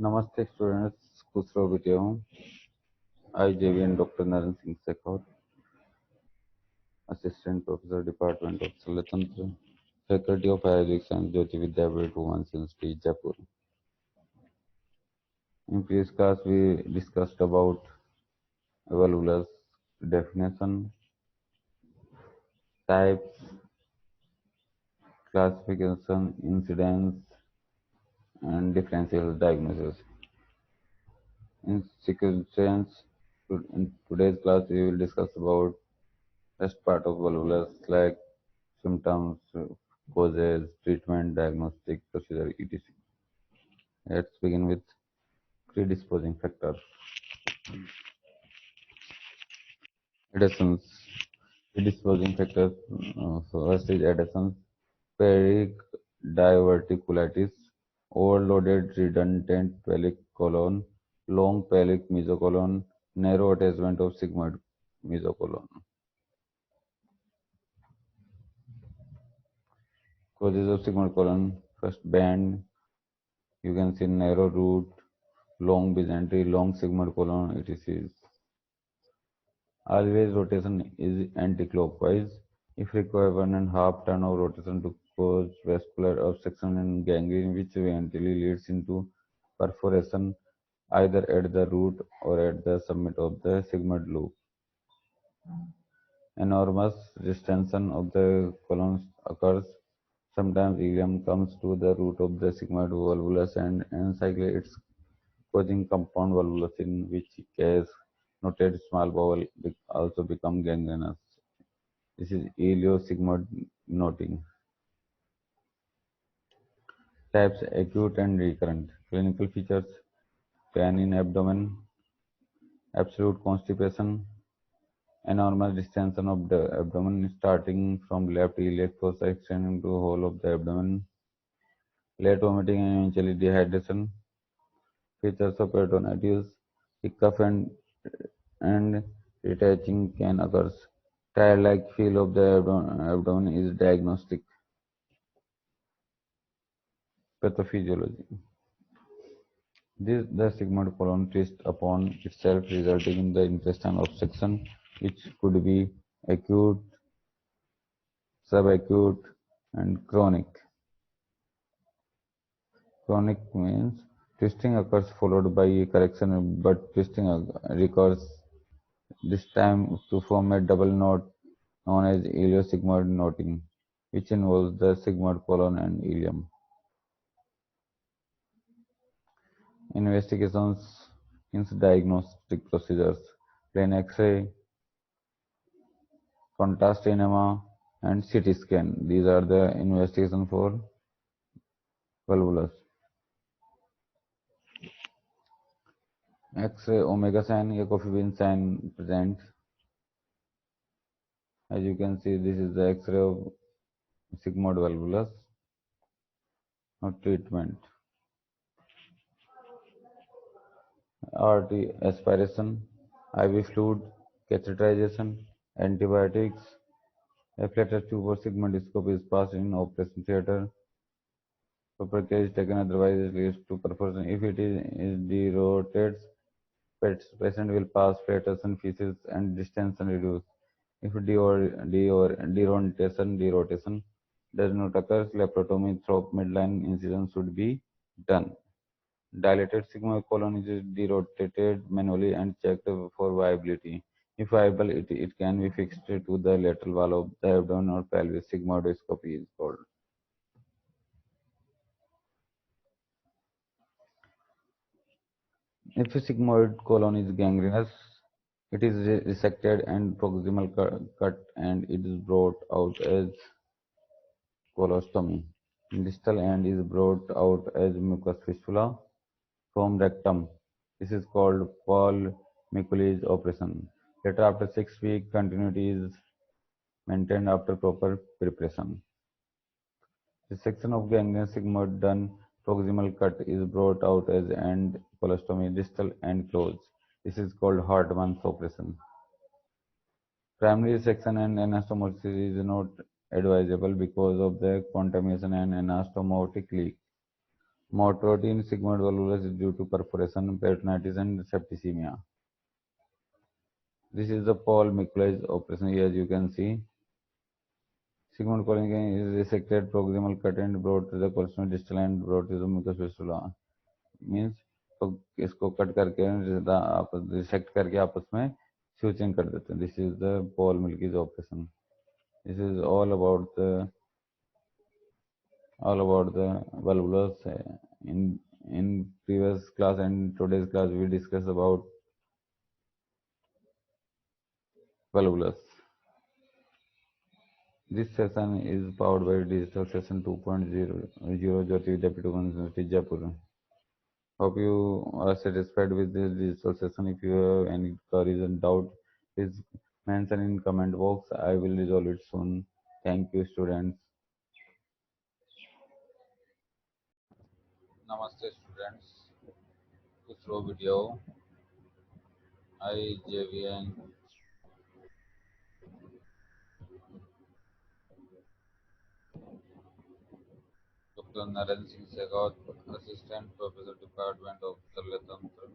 नमस्ते स्टूडेंट्स, खुश रहो बेटे हूँ। I JVN doctor Narendra Singh Shekhar, assistant professor department of Shalya Tantra, faculty of Ayurvedic science, Jyoti Vidyapeeth women's institute Jaipur. In previous class we discussed about valvular definition, types, classification, incidence, and differential diagnosis. In sequence, in today's class we will discuss about rest part of valvular like symptoms, causes, treatment, diagnostic procedure, etc. Let's begin with predisposing factors. Adhesions. Predisposing factors. First is adhesions, peridiverticulitis, overloaded redundant pelvic colon, long pelvic mesocolon, narrow attachment of sigmoid mesocolon. Causes of sigmoid colon. First band. You can see narrow root, long mesentery, long sigmoid colon, etc. Always rotation is anti-clockwise. If require 1.5 turn of rotation to cause vascular obstruction and gangrene, which eventually leads into perforation either at the root or at the summit of the sigmoid loop. Enormous distension of the colon occurs. Sometimes ileum comes to the root of the sigmoid volvulus and encyclically it's causing compound volvulus, in which case noted small bowel also become gangrenous. This is iliosigmoid noting. Types acute and recurrent. Clinical features: pain in abdomen, absolute constipation, enormous distension of the abdomen starting from left iliac fossa extending to the whole of the abdomen, late vomiting and eventually dehydration. Features of peritonitis: hiccup and detaching can occur. Tired-like feel of the abdomen is diagnostic. Pathophysiology. The sigmoid colon twists upon itself, resulting in the intestinal obstruction, which could be acute, subacute, and chronic. Chronic means twisting occurs followed by a correction, but twisting recurs this time to form a double knot known as iliosigmoid knotting, which involves the sigmoid colon and ileum. Investigations means diagnostic procedures: plain X-ray, contrast enema, and CT scan. These are the investigations for valvulus. X-ray omega sign, ecophyllin sign present. As you can see, this is the X-ray of sigmoid valvulus. Now treatment: RT aspiration, IV fluid, catheterization, antibiotics. A flatter tube or sigmoidoscope is passed in operation theatre. Proper care is taken, otherwise it leads to perforation. If it is derotates, patient will pass flatation, feces, and distension reduce. If derotation does not occur, laparotomy through midline incision should be done. Dilated sigmoid colon is derotated manually and checked for viability. If viable, it can be fixed to the lateral wall of the abdomen or pelvis. Sigmoidoscopy is called. If a sigmoid colon is gangrenous, it is resected and proximal cut and it is brought out as colostomy. Distal end is brought out as mucus fistula from rectum. This is called Paul Mikulicz operation. Later, after 6 weeks, continuity is maintained after proper preparation. The section of gangrenous sigmoid done proximal cut is brought out as end colostomy, distal end closed. This is called Hartmann's operation. Primary section and anastomosis is not advisable because of the contamination and anastomotic leak. Mortality in sigmoid volvulus is due to perforation, peritonitis, and septicemia. This is the Paul Mikulicz operation. Here, as you can see, sigmoid colon is resected, proximal cut and brought to the colon distal and brought to the mucous fistula. Means तो इसको cut करके रिसेक्ट करके आपस में स्यूचिंग कर देते हैं. This is the Paul milkies operation. This is all about the valvulus. In previous class and today's class we discussed about valvulus. This session is powered by digital session 2.0 Jyoti Vidyapeeth University Jaipur. Hope you are satisfied with this digital session. If you have any queries and doubt, please mention in comment box. I will resolve it soon. Thank you, students. Namaste, students. To throw video, I JVN Dr. Naren Singh Segaut, Assistant Professor, Department of Shalatantra,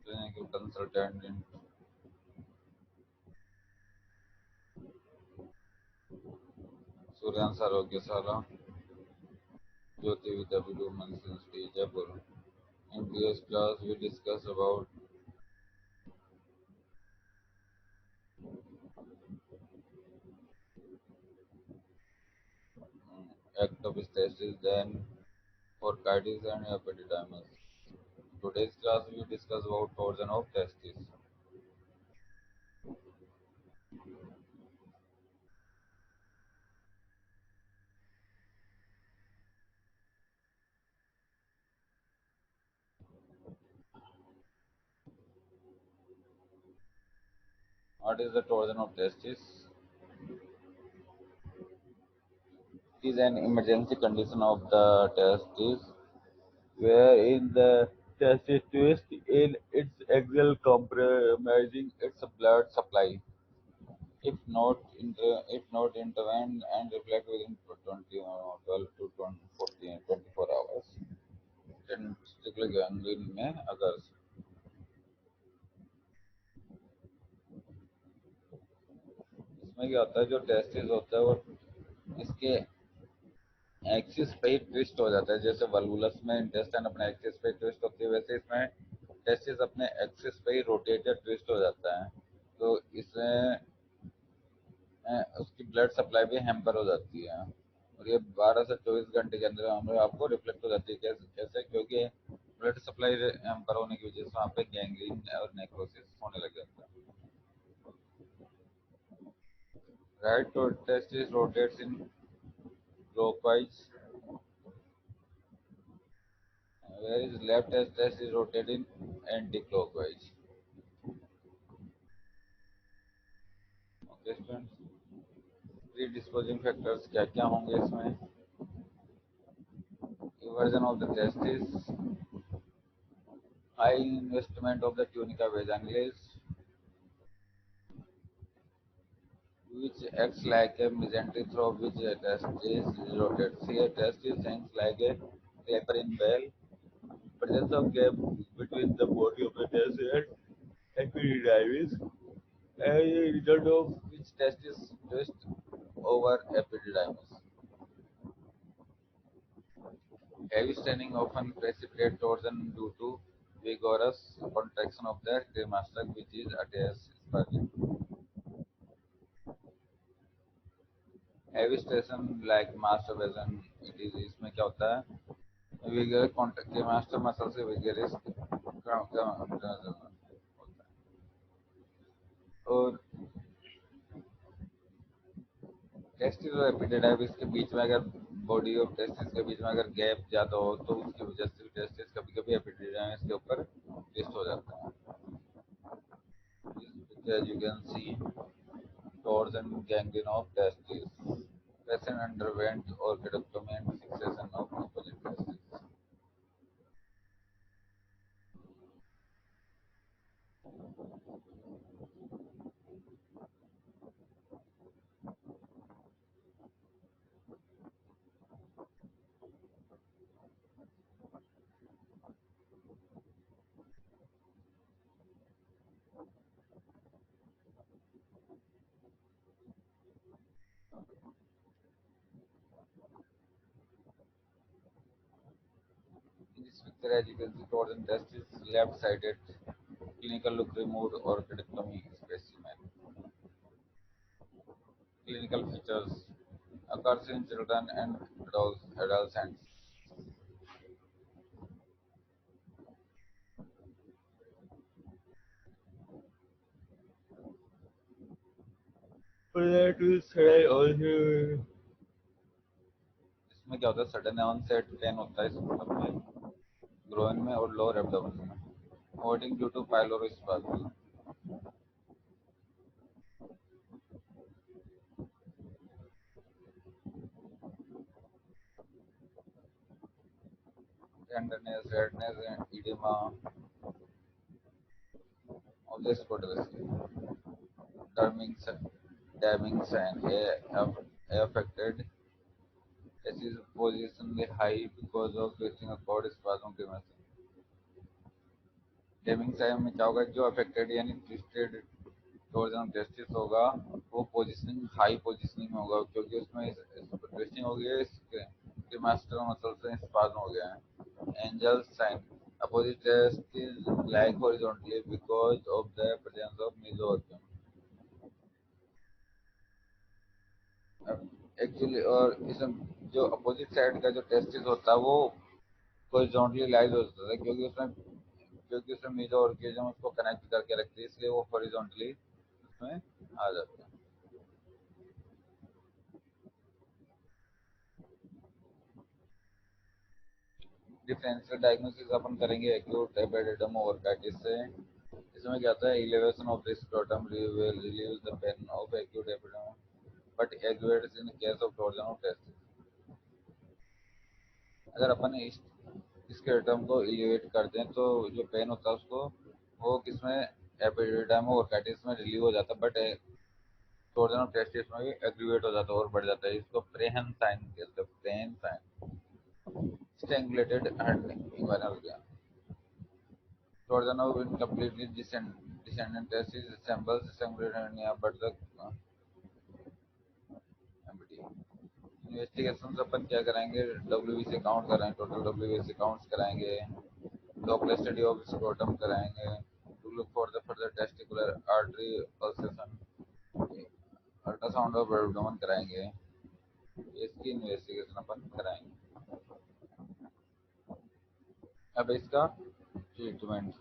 Clinical Consultant in Suryan Sarogyasala, Jyoti Vidyapeeth Women's University, Jaipur. In previous class, we discussed about ectopistasis, then orchitis and epididymis. Today's class, we discuss about torsion of testis. What is the torsion of testis? It is an emergency condition of the testis wherein the testis twist in its axial, compromising its blood supply. If not intervened and reflect within 12 to 24 hours, then testicular gangrene में अगर इसमें क्या होता है, जो testis होता है वो इसके एक्सिस पे ही ट्विस्ट हो जाता है. जैसे वल्वुलस में इंटेस्टाइन अपने एक्सिस पे ट्विस्ट होती है, वैसे इसमें टेस्टिस अपने एक्सिस पे ही रोटेट या ट्विस्ट हो जाता है. तो इसमें उसकी ब्लड सप्लाई भी हैम्पर हो जाती है और ये 12 से 24 घंटे के अंदर हमें आपको रिफ्लेक्ट हो जाती है. कैसे कैसे क्योंकि ब्लड सप्लाई हैम्पर होने की वजह से वहाँ पे गैंग्रीन और नेक्रोसिस होने लग जाता है. Right testis rotates in clockwise, whereas left testis rotate in anti-clockwise. Okay, students. Predisposing factors क्या क्या होंगे इसमें? Eversion of the testis, high investment of the tunica vaginalis, which acts like a mesentery through which a testis rotates. Here, testis hangs like a clapper in bell. Presence of gap between the body of the testis and epididymis, as a result of which testis twist over epididymis. Heavy staining often precipitate torsion due to vigorous contraction of the cremaster, which is ataxia. Heavy station like masturbation, it is इसमें क्या होता है? Vigorous contact cremaster muscle से vigorous होता है. और testis और epididymis के बीच में अगर बॉडी ऑफ टेस्टिस के बीच में अगर गैप ज़्यादा हो तो उसकी वजह से टेस्टिस कभी कभी एपिडिडाइमिस के ऊपर ट्विस्ट हो जाता है. As you can see, torsion gangrene of testis. Patient underwent orchidectomy and fixation of opposite testis. This picture, as you can see, Trojan test is left-sided. Clinical look removed orchidectomy specimen. Clinical features occurs in children and adolescents. इसमें क्या होता है, sudden onset pen होता है इस मतलब में, groin में और लोअर एब्डोमेन में, holding due to pylorospasm. Tenderness, redness and edema of the scrotal. Damning sign. A affected S is positionally high because of facing a cord spasm premature. Deming sign में क्या होगा, जो affected यानी twisted torsion testis होगा वो positioning high positioning में होगा, क्योंकि उसमें ट्विस्टिंग हो गई है, क्रीमास्टर मसल से स्पाज्म हो गया है। Angell sign opposite testis like horizontally because of the presence of mesoorgan. Actually और इसमें जो अपोजिट साइड का जो टेस्टिस होता है वो हॉरिजॉन्टली लाइज होता है, क्योंकि उसमें मेजो ऑर्गेजम उसको कनेक्ट करके रखती है, इसलिए वो हॉरिजॉन्टली उसमें आ जाता है। डिफरेंशियल डायग्नोसिस अपन करेंगे एक्यूट एपिडिडम ओवरकाइटिस से। इसमें क्या होता है, elevation of the scrotum will relieve the pain of acute epididymo but aggravates in case of torsion of testis। अगर अपन इस स्क्रोटम को इलिवेट कर दें तो जो पेन होता है उसको वो किसमें, एपिडिडाइमो ओवरकाइटिस में रिलीव हो जाता है, बट टॉर्जन ऑफ टेस्टिस में भी एग्रीवेट हो जाता है और बढ़ जाता है। इसको प्रेहन साइन कहते हैं, प्रेहन साइन। स्ट्रैंगुलेटेड इन्वायरल गया। Torsion of incompletely descendant testis resembles strangulated hernia but the empty। Investigation अपन क्या कराएंगे, डब्ल्यूबीसी काउंट कराएंगे, टोटल डब्ल्यूबीसी काउंट्स कराएंगे, डॉपलर स्टडी ऑफ स्क्रोटम कराएंगे to look for the further testicular artery pulsation, ultrasound of abdomen कराएंगे, इसकी investigation अपन कराएंगे। अब इसका ट्रीटमेंट,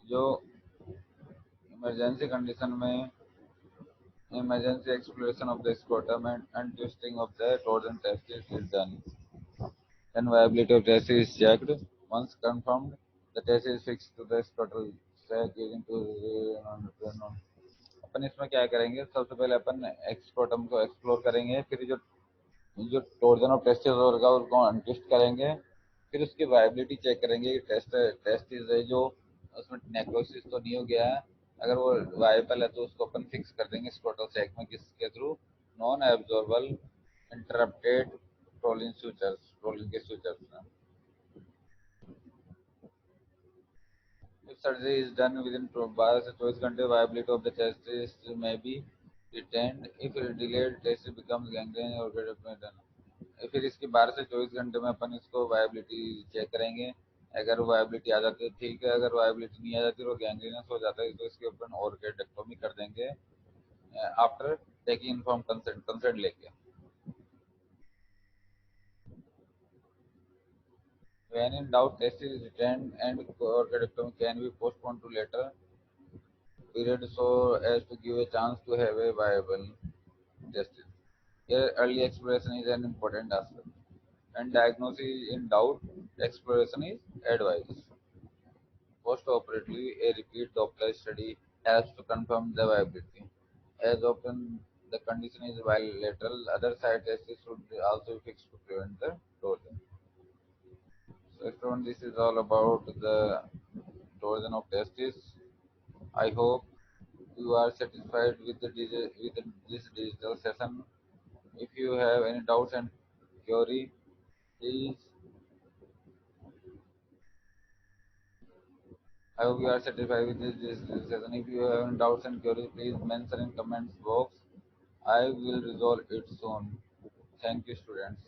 जो इमरजेंसी कंडीशन में emergency exploration of the scrotum and untwisting of the torsion testis is done. Then viability of testis is checked. Once confirmed, the testis is fixed to the scrotal sac using to अपन इसमें क्या करेंगे, सबसे पहले अपन एक्सक्रोटम को explore करेंगे, फिर जो जो टोर्जन ऑफ टेस्टिस होगा उसको अनट्विस्ट करेंगे, फिर उसकी वायबिलिटी चेक करेंगे कि टेस्टिस है जो उसमें नेक्रोसिस तो नहीं हो गया है। अगर वो वायबल है तो उसको अपन फिक्स कर देंगे स्क्रोटल सैक में, किसके through, non absorbable interrupted rolling के sutures. If surgery is done within 12 से 24 घंटे, viability of the testis may be retained. If delayed, testis becomes gangrene or done। फिर इसके 12 से 24 घंटे में अपन इसको वायबिलिटी चेक करेंगे। अगर वायबिलिटी आ जाती है ठीक है, अगर वायबिलिटी नहीं आ जाती तो गैंग्रीनस हो जाता है तो इसके अपन ऑर्गेडेक्टोमी कर देंगे आफ्टर टेकिंग इन्फॉर्म कंसेंट लेके। When in doubt, test is retained and orchidectomy can be postponed to later period so as to give a chance to have a viable testis. Here, early exploration is an important aspect. When diagnosis in doubt, exploration is advised. Post-operatively, a repeat Doppler study helps to confirm the viability. As often the condition is bilateral, other side tests should also be fixed to prevent the torsion. So, everyone, this is all about the torsion of testis. I hope you are satisfied with this digital session. If you have any doubts and query, please. I hope you are satisfied with this session. If you have any doubts and queries, please mention in comments box. I will resolve it soon. Thank you, students.